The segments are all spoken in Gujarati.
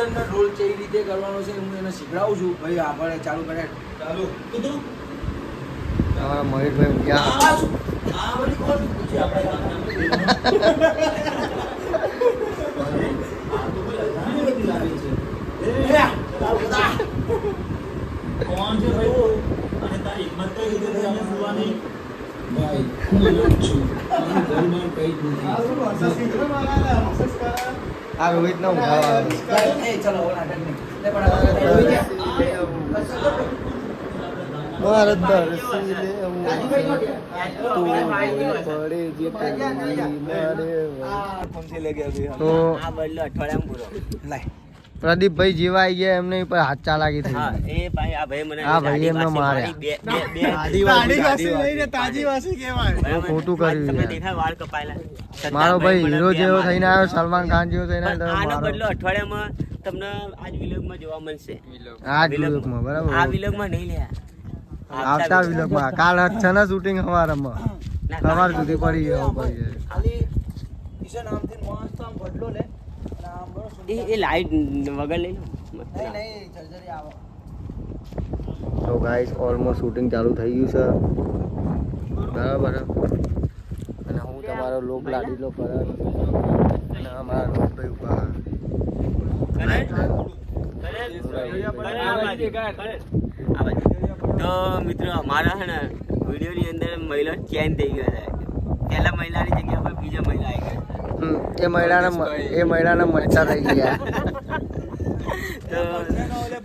વિલનનો રોલ કેવી રીતે કરવાનો છે હું એને શીખડાવું છું. ભાઈ આપણે ચાલુ કરે. ચાલુ કીધું. તમારા મયુરભાઈ ઊંઘ્યા. આ બધી કોણ પૂછે આપણે કોણ છે ભાઈ અને તારી હિંમત કઈ રીતે થઈ અહીંયા સુવાની? ભાઈ હું અલગ છું. મારું ઘરમાં કઈ જ નથી. આ રોહિત નો ઊંઘાવા. એ ચલો ઓલા નાટક નહીં. મારે દર્શી લે હું તું પડે જે મારે ફોનથી લઈ ગયા તો આ બદલો અઠવાડિયામાં પૂરો. લાય. પ્રદીપભાઈ જેવા આવી ગયા એમને પર હાથ ચાલાકી થઈ હા ગઈ. એ ભાઈ આ ભાઈ મને આ ભાઈ એમને આદિવાસી માર્યા. મારી તો ખોટું કર્યું તમને યાર. દેખાય વાળ કપાયેલા. છતાં મારો ભાઈ મને હીરો બે જેવો માર્યા. થઈને આવ્યો, સલમાન ખાન જેવો થઈને પણ આવ્યો. આનો મારો બદલો અઠવાડિયામાં તમને આજ વિલોગમાં જોવા મળશે. આ જ વિલોગમાં આ બરાબર. વિલોગમાં નહીં લ્યા. આવતા વિલોગમાં કાલ છે ને શૂટિંગ અમારામાં ના, સવાર સુધી પડી ગયો પડી જાય. ખાલી ઈશા નામથી મસ્ત આમ બદલો લે અને આમ બરો એ લાઈટ વગર લઈ લો. મસ્ત નહીં લાગે. નહીં જલ્દી આવો. તો ગાઈસ ઓલમોસ્ટ શૂટિંગ ચાલુ થઈ ગયું છે બરાબર. અને હું તમારો લોક લાડીલો કરણ અને અમારા રોહિતભાઈ ઉભા. તો મિત્રો અમારા હે ને વિડીયોની અંદર મહિલા ચેન્જ થઈ ગયો છે. પહેલા મહિલાની જગ્યા પર બીજા મહિલા આવી ગયા. એ મહિલાના મરચા થઈ ગયા. તો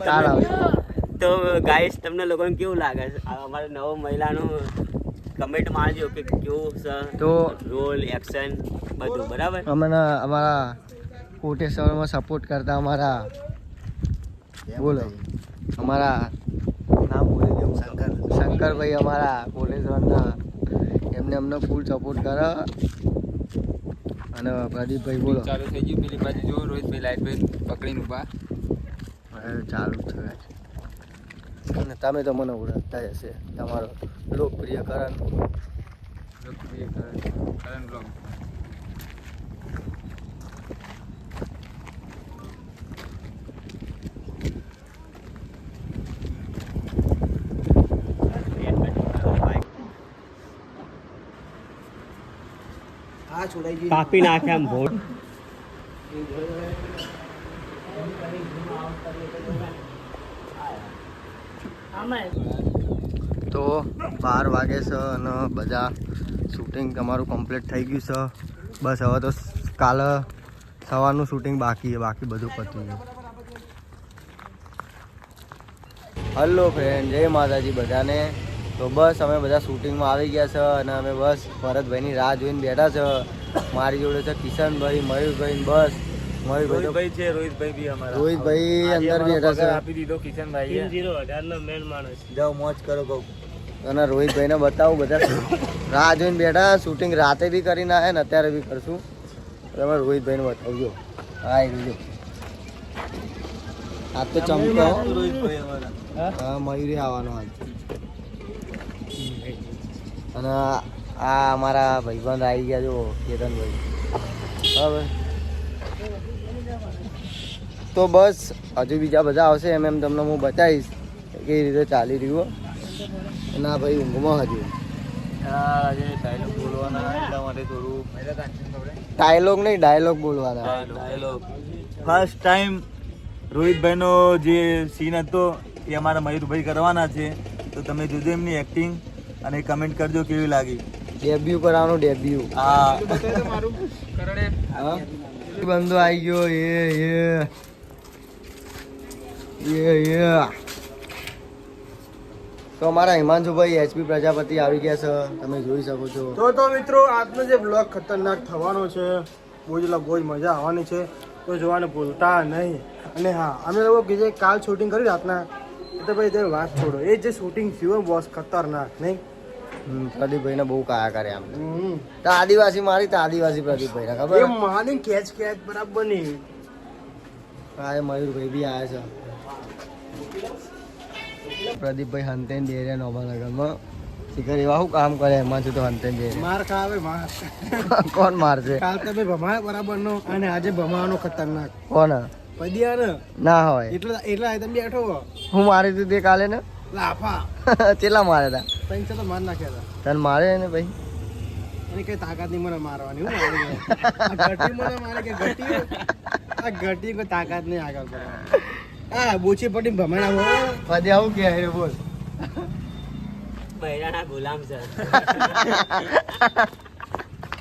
ચાલ આવે. તો ગાઈસ તમને લોકોને કેવું લાગે છે આ અમારો નવો મહિલાનું કમેન્ટ મારજો કે કેવું છે તો રોલ એક્શન બધું બરાબર. અમને અમારા કોટેશ્વરમાં સપોર્ટ કરતા અમારા બોલો અમારા નામ બોલી દઉં શંકરભાઈ અમારા કોટેશ્વરના એમને અમને ફૂલ સપોર્ટ કરે. અને પ્રદીપભાઈ બોલો ચાલુ થઈ ગયું પેલી બાજુ જો રોહિતભાઈ લાઈટભાઈ પકડીને ઊભા. હવે ચાલુ જ છે. અને તમે તો મને ઓળખતા જ હશે તમારો લોકપ્રિય કરણ. લોકપ્રિય કરણ બ્લોગ. હા છોડાઈ ગઈ. કાપી નાખે આમ ભોટ. તો 12 વાગે છે અને બધા શૂટિંગ તમારું કમ્પ્લીટ થઈ ગયું છે. બસ હવે તો કાલે સવારનું શૂટિંગ બાકી છે, બાકી બધું પતી ગયું. હલો ફ્રેન્ડ, જય માતાજી બધાને. તો બસ અમે બધા શૂટિંગમાં આવી ગયા છે અને અમે બસ ભરતભાઈની રાહ જોઈને બેઠા છે. મારી જોડે છે કિશનભાઈ, મયુરભાઈ. બસ મયુરભાઈ છે રોહિતભાઈ બી અમારા. રોહિતભાઈ અંદર બેઠા છે. આપી દીધો કિશનભાઈ. 018 નો મેન માણસ. જાઓ મોજ કરો કહું. અને રોહિતભાઈને બતાવું બધા રાહ જોઈને બેઠા. શૂટિંગ રાતે બી કરીને આવ્યા ને અત્યારે બી કરશું. તમે રોહિતભાઈને બતાવજો. હા એ બીજો આજ તો ચમકો. રોહિતભાઈ અમારા. હા મયુરી આવવાનો આજ. અને આ અમારા ભાઈબંધ આવી ગયા જો કેતનભાઈ. બરાબર. તો બસ હજુ બીજા બધા આવશે એમ એમ તમને હું બતાવીશ કેવી રીતે ચાલી રહ્યું. અને આ ભાઈ ઊંઘમાં હજુ ડાયલોગ બોલવાના એટલા માટે થોડું ડાયલોગ નહીં ડાયલોગ બોલવાના. ડાયલોગ ફર્સ્ટ ટાઈમ રોહિતભાઈનો જે સીન હતો એ અમારા મયુરભાઈ કરવાના છે. તો તમે જોજો એમની એક્ટિંગ અને કમેન્ટ કરજો કેવી લાગી. ડેબ્યુ કરવાનું ડેબ્યુ. હા બંધો આવી ગયો. એ તો અમારા હિમાંશુભાઈ એચપી પ્રજાપતિ આવી ગયા છે, તમે જોઈ શકો છો. તો મિત્રો આજનો જે બ્લોગ ખતરનાક થવાનો છે, બહુ જ મજા આવવાની છે, તો જોવાને ભૂલતા નહીં. અને હા અમે લોકો કે જે કાલ શૂટિંગ કરી રાતના એ તો ભાઈ તમે વાત છોડો. એ જે શૂટિંગ થયું બોસ ખતરનાક નહીં. પ્રદીપભાઈને બહુ કાયા કરે આમ. તો આદિવાસી મારી તો આદિવાસી પ્રદીપભાઈને એ ખબર. માની કેચ બરાબર નહીં. હા એ મયુરભાઈ બી આવ્યા છે. પ્રદીપભાઈ હંતેન ડેરે નોમાનગરમાં શિખર એવા શું કામ કરે એમાં છું તો હંતેન ડેરે માર ખાવે માર. કોણ મારશે? કાલ તમે ભમાયા બરાબર નો અને આજે ભમાવાનો ખતરનાક. કોણ? પદિયા ને ના હોય એટલા તમે બેઠો હું મારી તું તે કાલે ને લાફા ચેલા મારે તા ત્રણ તો માર નાખ્યા તને મારે ને ભાઈ હતા એની કઈ તાકાત નહીં મને મારવાની હું આ ઘટી મને મારે કે ઘટી આ ઘટી કોઈ તાકાત નહીં આગળ પર આ બોચી પડી ભમાણા પદે આવું કે હે બોલ બૈરાના ગુલામ છે.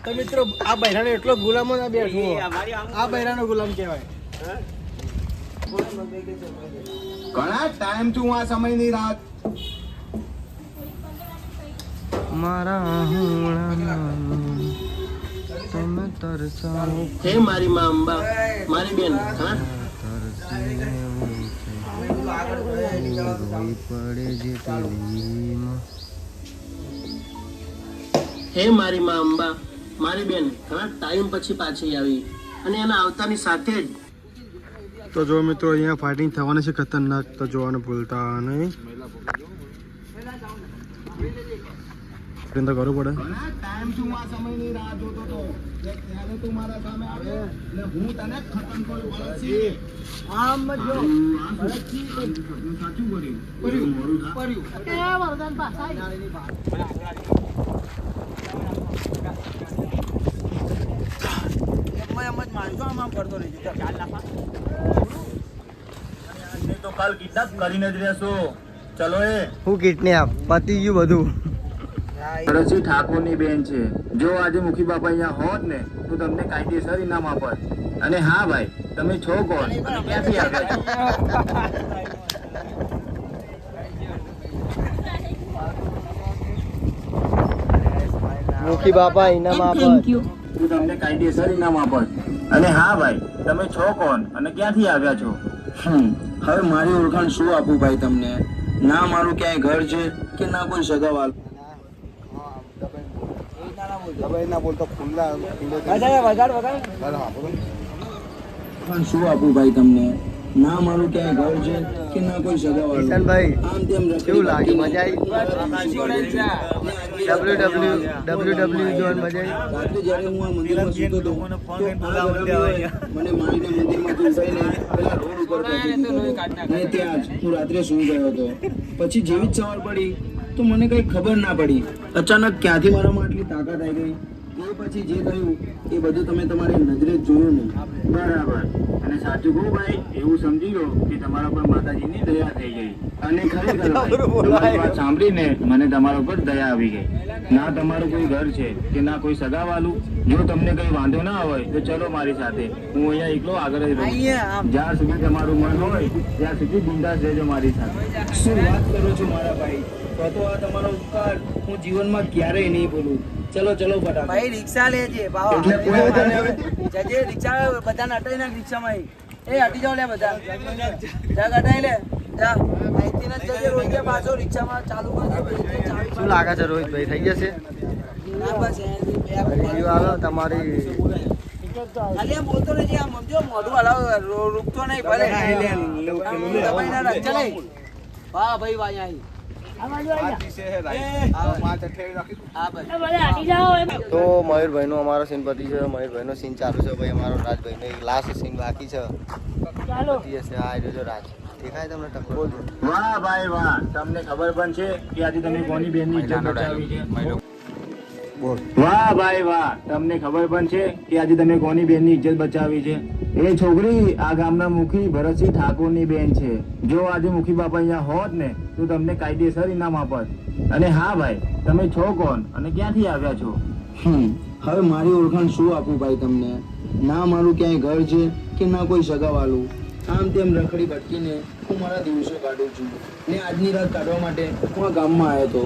તો મિત્રો આ બૈરાનો એટલો ગુલામો ના બેઠો એ અમારી આમ આ બૈરાનો ગુલામ કહેવાય ઘણા ટાઈમ થી હું આ સમયની રાત મારા હુણાનું તમે તરસાઓ હે મારી માં અંબા મારી બેન હા તરસીને રોઈ પડે જે તેલીમાં હે મારી માં અંબા મારી બેન ઘણા ટાઈમ પછી પાછી આવી અને એના આવતાની સાથે જ તો જો મિત્રો અહીંયા ફાઇટિંગ થવાની છે ખતરનાક તો જોવાનું ભૂલતા નહીં તો કરવું પડે ઘણા ટાઈમ થી હું આ સમયની રાહ જોતો હતો કે ત્યારે તું મારા સામે આવે ને હું તને ખતમ કરું ભરતજી આમ જો ભરતજી સાચું કર્યું તો કાલ કિડનેપ કરીને જ રહેશો. ચલો એ હું કીટને આપ પતી ગયું બધું ભરતસિંહ ઠાકોરની બેન છે. જો આજે મુખી બાપા અહીંયા હોત ને તો તમને કાયદેસર ઇનામ આપત. અને હા ભાઈ, તમે છો કોણ અને ક્યાંથી આવ્યા છો? મુખી બાપા ઇનામ આપત તો તમને કાયદેસર ઇનામ આપત. અને હા ભાઈ, તમે છો કોણ અને ક્યાંથી આવ્યા છો? હવે મારી ઓળખાણ શું આપું ભાઈ તમને? ના મારું ક્યાંય ઘર છે કે ના કોઈ સગાવાલ. ઓળખાણ શું આપું ભાઈ તમને? ના મારું ક્યાંય ઘર છે કે ના કોઈ સગાવાલ. કિશનભાઈ આમ તેમ કેવું લાગ્યું? મજા આવી? www જોવાનું મજા આવી? રાત્રે જ્યારે હું આ મંદિરમાં સૂતો હતો તો આ ગરમીએ મને મારીને મંદિરમાંથી ઉઠાઈને પેલા રોડ ઉપર ફેંકી દીધો હતો. અને ત્યાં જ હું રાત્રે સૂઈ ગયો હતો. પછી જેવી જ સવાર પડી તો મને કઈ ખબર ના પડી. અચાનક ક્યાંથી મારામાં આટલી તાકાત આવી ગઈ. એ પછી જે થયું એ બધું તમે તમારી નજરે જ જોયું ને. બરાબર. અને સાચું કહું ભાઈ, એવું સમજી લો કે તમારા પર માતાજીની દયા થઈ ગઈ. અને ખરેખર ભાઈ, તમારી વાત સાંભળીને મને તમારા પર દયા આવી ગઈ. ના તમારું કોઈ ઘર છે કે ના કોઈ સગાવાલું. જો તમને કઈ વાંધો ના હોય તો ચલો મારી સાથે. હું અહીંયા એકલો આગળ જ રહું. જ્યાં સુધી તમારું મન હોય ત્યાં સુધી બિંદાસ રહેજો મારી સાથે. શું વાત કરો છો મારા ભાઈ? તો આ તમારો ઉપકાર હું જીવનમાં ક્યારેય નહીં ભૂલું. ચલો ચલો ફટાફટ. ભાઈ રિક્ષા લેજે એટલે કોઈ વાંધો નહીં હવે. જજે રિક્ષા બધાને હટાઈ નાખ રિક્ષામાં એ હટી જાવ લે બધા જગ હટાઈ લે જા અહીંથી ને જજે રોજ પાછો રિક્ષામાં ચાલુ કરી દે શું લાગે છે રોહિતભાઈ? થઈ જશે ના બસ રિવ્યુ આલો તમારી. ખાલી આમ બોલતો નહીં આમ સમજો મોઢું હલાવ રૂકતો નહીં ભલે દબાઈ ના રાખ ચલે વાહ ભાઈ વાહ અહીં તો મયુરભાઈનો અમારો સીન પતી છે. મયુરભાઈનો સીન ચાલુ છે ભાઈ. અમારો રાજભાઈનો એક લાસ્ટ સીન બાકી છે. પતી જશે. આ આવ્યો છે રાજ. દેખાય તમને ટક્કર? વાહ ભાઈ વાહ, તમને ખબર પણ છે કે આજે તમે કોની બેનની ઇજ્જત બચાવી છે? વાહ ભાઈ વાહ, તમને ખબર પણ છે કે આજે તમે કોની બેનની ઇજ્જત બચાવી છે? એ છોકરી આ ગામના મુખી ભરતસિંહ ઠાકોરની બેન છે. જો આજે મુખી બાપા અહીંયા હોત ને તો તમને કાયદેસર ઇનામ આપત. અને હા ભાઈ, તમે છો કોણ અને ક્યાંથી આવ્યા છો? હવે મારી ઓળખાણ શું આપું ભાઈ તમને? ના મારું ક્યાંય ઘર છે કે ના કોઈ સગાવાલું. આમ તેમ રખડી ભટકીને હું મારા દિવસો કાઢું છું. ને આજની રાત કાઢવા માટે હું આ ગામમાં આવ્યો હતો.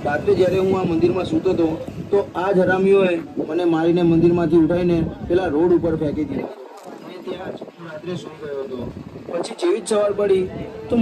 રાત્રે જ્યારે હું આ મંદિરમાં સૂતો હતો તો આ જ હરામીઓએ મને મારીને મંદિરમાંથી ઉઠાઈને પેલા રોડ ઉપર ફેંકી દીધો. અને ત્યાં જ હું રાત્રે સૂઈ ગયો હતો. પછી જેવી જ સવાર પડી તો